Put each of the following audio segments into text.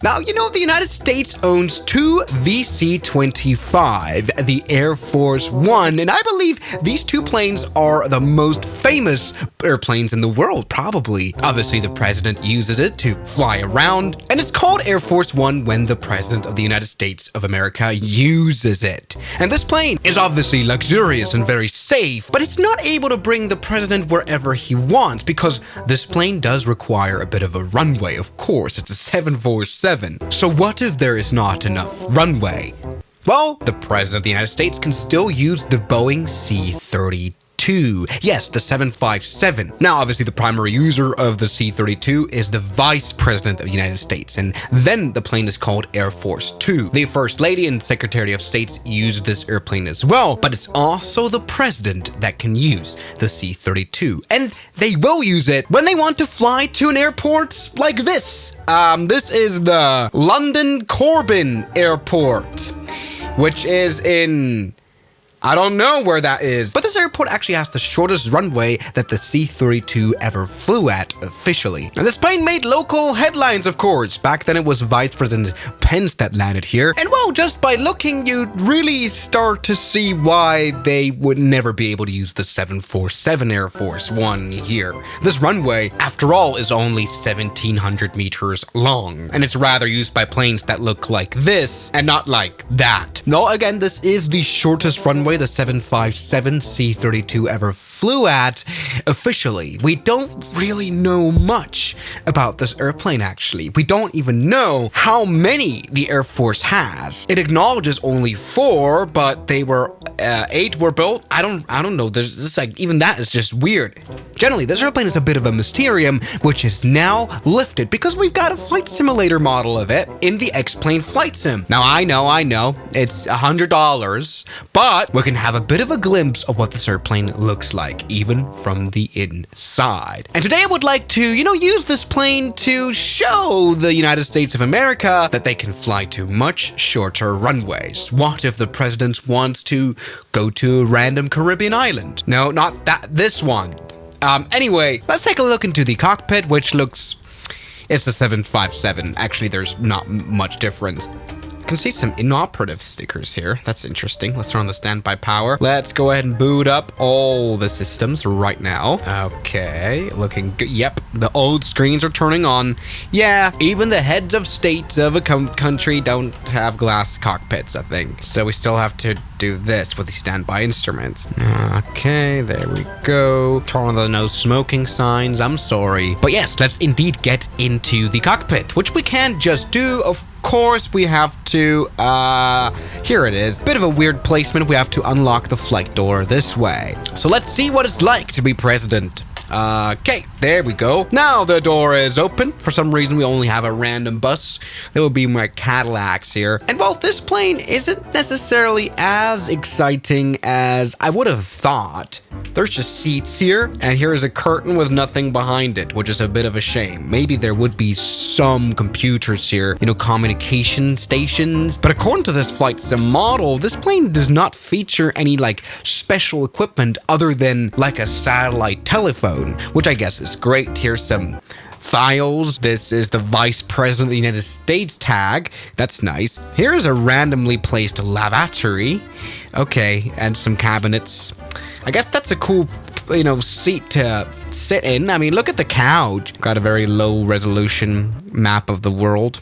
Now, you know, the United States owns two VC-25, the Air Force One, and I believe these two planes are the most famous airplanes in the world, probably. Obviously, the president uses it to fly around, and it's called Air Force One when the president of the United States of America uses it. And this plane is obviously luxurious and very safe, but it's not able to bring the president wherever he wants because this plane does require a bit of a runway, of course. It's a 747. So what if there is not enough runway? Well, the president of the United States can still use the Boeing C-32. Yes, the 757. Now, obviously, the primary user of the C-32 is the Vice President of the United States, and then the plane is called Air Force Two. The First Lady and Secretary of State use this airplane as well, but it's also the president that can use the C-32, and they will use it when they want to fly to an airport like this. This is the London Corbin Airport, which is in... I don't know where that is, but this airport actually has the shortest runway that the C-32 ever flew at officially. And this plane made local headlines, of course. Back then it was Vice President Pence that landed here. And well, just by looking, you'd really start to see why they would never be able to use the 747 Air Force One here. This runway, after all, is only 1,700 meters long, and it's rather used by planes that look like this and not like that. No, again, this is the shortest runway the 757 C-32 ever flew at officially. We don't really know much about this airplane, actually. We don't even know how many the Air Force has. It acknowledges only 4, but they were 8 were built. I don't know. There's this, like, even that is just weird. Generally, this airplane is a bit of a mysterium, which is now lifted because we've got a flight simulator model of it in the X-Plane Flight Sim. Now, I know, it's $100, but we can have a bit of a glimpse of what this airplane looks like, even from the inside. And today I would like to, use this plane to show the United States of America that they can fly to much shorter runways. What if the president wants to go to a random Caribbean island? No, not this one. Anyway, let's take a look into the cockpit, which looks... It's the 757. Actually, there's not much difference. Can see some inoperative stickers here. That's interesting. Let's turn on the standby power. Let's go ahead and boot up all the systems right now. Okay, looking good. Yep, the old screens are turning on. Yeah, even the heads of states of a country don't have glass cockpits, I think. So we still have to do this with the standby instruments. Okay, there we go. Turn on the no smoking signs. I'm sorry. But yes, let's indeed get into the cockpit, which we can't just do. Of course, we have to, here it is. Bit of a weird placement. We have to unlock the flight door this way. So let's see what it's like to be president. Okay, there we go. Now the door is open. For some reason, we only have a random bus. There will be my Cadillacs here. And well, this plane isn't necessarily as exciting as I would have thought. There's just seats here, and here is a curtain with nothing behind it, which is a bit of a shame. Maybe there would be some computers here, communication stations. But according to this flight sim model, this plane does not feature any special equipment other than a satellite telephone, which I guess is great. Here's some files. This is the Vice President of the United States tag. That's nice. Here's a randomly placed lavatory. Okay, and some cabinets. I guess that's a cool, seat to sit in. I mean, look at the couch. Got a very low resolution map of the world.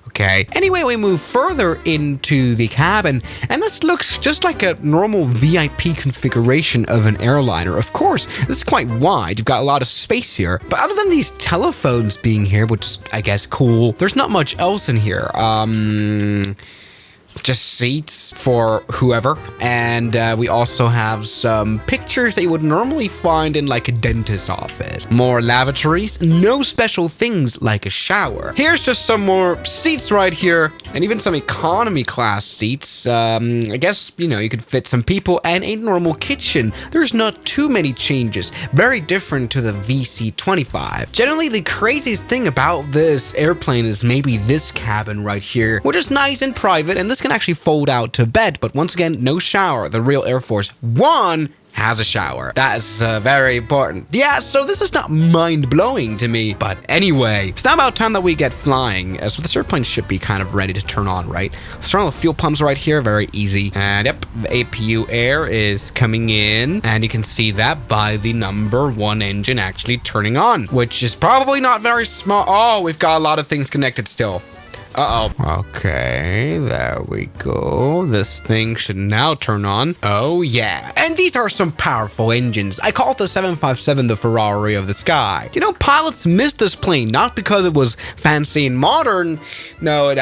Okay. Anyway, we move further into the cabin, and this looks just like a normal VIP configuration of an airliner. Of course, this is quite wide. You've got a lot of space here. But other than these telephones being here, which is, I guess, cool, there's not much else in here. Just seats for whoever, and we also have some pictures that you would normally find in a dentist's office. More lavatories, no special things like a shower. Here's just some more seats right here, and even some economy class seats. I guess, you could fit some people, and a normal kitchen. There's not too many changes. Very different to the VC-25. Generally, the craziest thing about this airplane is maybe this cabin right here, which is nice and private, and this can actually fold out to bed, but once again, no shower. The real Air Force One has a shower. That is very important. Yeah, so this is not mind-blowing to me. But anyway, it's now about time that we get flying. So this airplane should be kind of ready to turn on, right? Let's turn on the fuel pumps right here. Very easy. And yep, the APU is coming in. And you can see that by the number 1 engine actually turning on, which is probably not very smart. Oh, we've got a lot of things connected still. Uh-oh. Okay, there we go. This thing should now turn on. Oh, yeah. And these are some powerful engines. I call the 757 the Ferrari of the sky. You know, pilots missed this plane, not because it was fancy and modern. No, look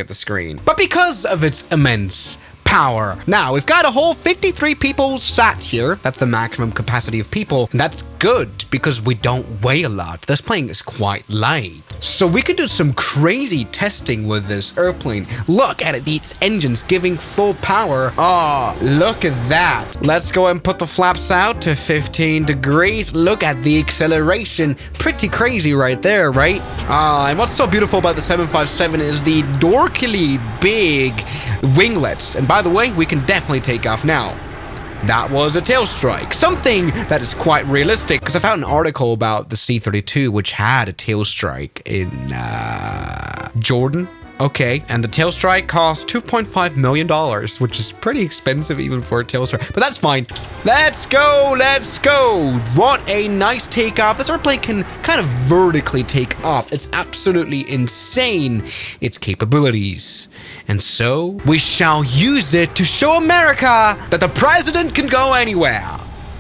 at the screen. But because of its immense power. Now, we've got a whole 53 people sat here. That's the maximum capacity of people. And that's good because we don't weigh a lot. This plane is quite light. So we can do some crazy testing with this airplane. Look at it, these engines giving full power. Oh, look at that. Let's go and put the flaps out to 15 degrees. Look at the acceleration. Pretty crazy right there, right? And what's so beautiful about the 757 is the dorkily big winglets. And by the way, we can definitely take off now. That was a tail strike, something that is quite realistic, because I found an article about the C-32 which had a tail strike in Jordan. Okay, and the tail strike cost $2.5 million, which is pretty expensive even for a tail strike, but that's fine. Let's go, let's go. What a nice takeoff. This airplane can kind of vertically take off. It's absolutely insane, its capabilities. And so we shall use it to show America that the president can go anywhere.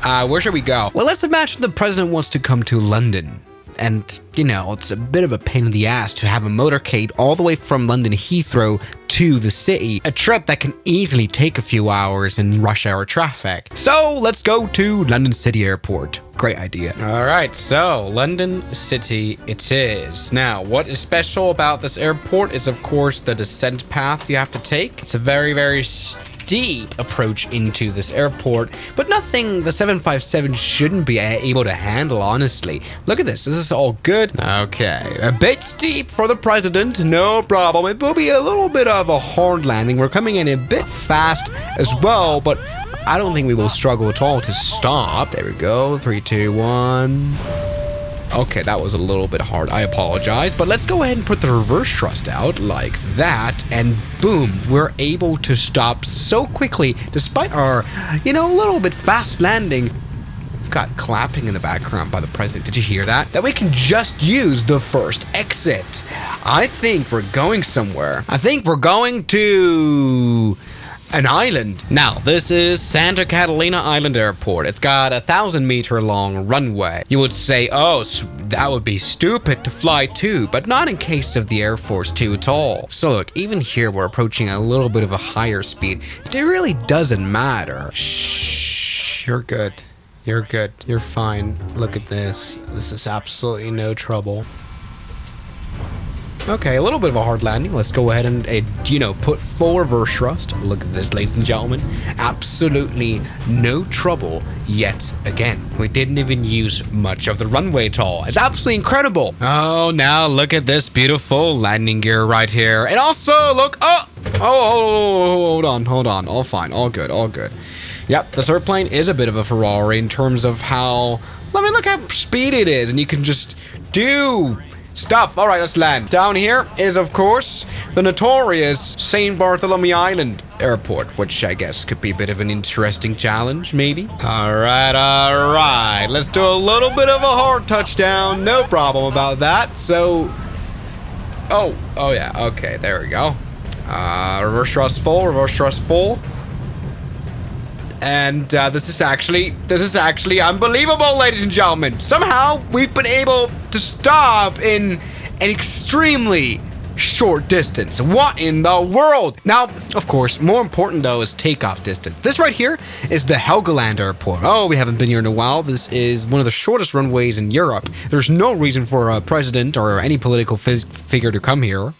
Where should we go? Well, let's imagine the president wants to come to London. And, you know, it's a bit of a pain in the ass to have a motorcade all the way from London Heathrow to the city. A trip that can easily take a few hours in rush hour traffic. So let's go to London City Airport. Great idea. All right, so London City it is. Now, what is special about this airport is, of course, the descent path you have to take. It's a very, very steep approach into this airport, but nothing the 757 shouldn't be able to handle, honestly. Look at this. This is all good. Okay, a bit steep for the president, no problem. It will be a little bit of a hard landing. We're coming in a bit fast as well, but I don't think we will struggle at all to stop. There we go. 3, 2, 1. Okay, that was a little bit hard. I apologize. But let's go ahead and put the reverse thrust out like that. And boom, we're able to stop so quickly despite our, a little bit fast landing. We've got clapping in the background by the president. Did you hear that? That we can just use the first exit. I think we're going somewhere. I think we're going to an island. Now, this is Santa Catalina Island Airport. It's got a 1,000-meter long runway. You would say, oh, that would be stupid to fly to, but not in case of the Air Force 2 at all. So look, even here we're approaching a little bit of a higher speed. It really doesn't matter. Shh, you're good. You're good. You're fine. Look at this. This is absolutely no trouble. Okay, a little bit of a hard landing. Let's go ahead and, put full reverse thrust. Look at this, ladies and gentlemen. Absolutely no trouble yet again. We didn't even use much of the runway at all. It's absolutely incredible. Oh, now look at this beautiful landing gear right here. And also, look, hold on. All fine, all good. Yep, this airplane is a bit of a Ferrari in terms of how, look how speedy it is. And you can just do stuff. All right, let's land. Down here is, of course, the notorious St. Bartholomew Island Airport, which I guess could be a bit of an interesting challenge, maybe. All right. Let's do a little bit of a hard touchdown. No problem about that. So, oh yeah. Okay, there we go. Reverse thrust full. And this is actually unbelievable, ladies and gentlemen. Somehow we've been able to stop in an extremely short distance. What in the world? Now, of course, more important though is takeoff distance. This right here is the Helgoland Airport. Oh, we haven't been here in a while. This is one of the shortest runways in Europe. There's no reason for a president or any political figure to come here.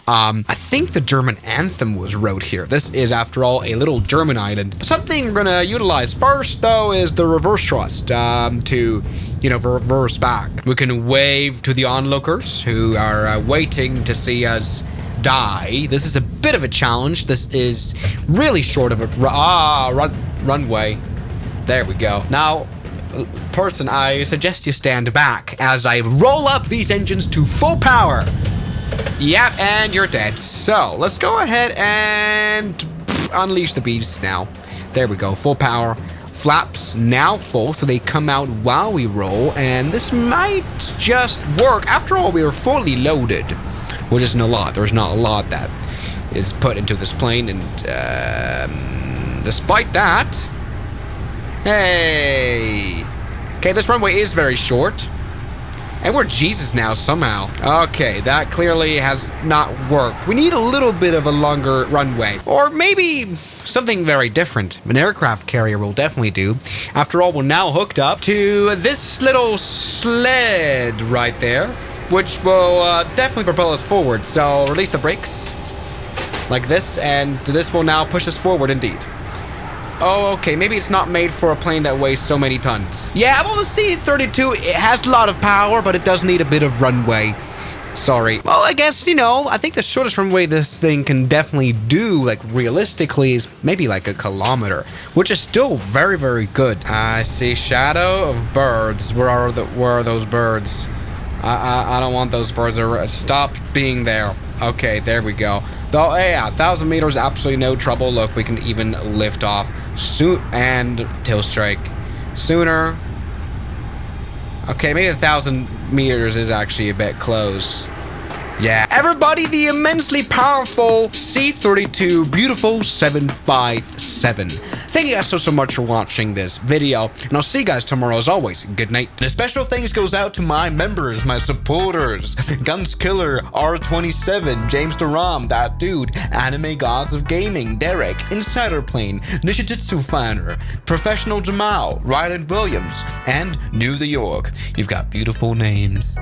I think the German anthem was wrote here. This is, after all, a little German island. Something we're going to utilize first, though, is the reverse thrust to, reverse back. We can wave to the onlookers who are waiting to see us die. This is a bit of a challenge. This is really short of a... run. runway. There we go. Now, person, I suggest you stand back as I roll up these engines to full power. Yep, and you're dead. So, let's go ahead and unleash the beast now. There we go, full power. Flaps now full, so they come out while we roll, and this might just work. After all, we are fully loaded, which isn't a lot. There's not a lot that is put into this plane, and despite that, hey, okay, this runway is very short, and we're Jesus now somehow. Okay, that clearly has not worked. We need a little bit of a longer runway, or maybe something very different. An aircraft carrier will definitely do. After all, we're now hooked up to this little sled right there, which will definitely propel us forward. So release the brakes like this, and this will now push us forward indeed. Oh, okay, maybe it's not made for a plane that weighs so many tons. Yeah, well, the C-32, it has a lot of power, but it does need a bit of runway. Sorry. Well, I guess, I think the shortest runway this thing can definitely do, like, realistically, is maybe like a kilometer, which is still very, very good. I see shadow of birds. Where are those birds? I don't want those birds. Stop being there. Okay, there we go. Though, yeah, 1,000 meters, absolutely no trouble. Look, we can even lift off soon and tail strike sooner. Okay, maybe 1,000 meters is actually a bit close. Yeah. Everybody, the immensely powerful C-32 beautiful 757. Thank you guys so much for watching this video, and I'll see you guys tomorrow as always. Good night. The special thanks goes out to my members, my supporters, Guns Killer, R27, James Duram, That Dude, Anime Gods of Gaming, Derek, Insider Plane, Nishijutsu Fanner, Professional Jamal, Ryland Williams, and New the York. You've got beautiful names.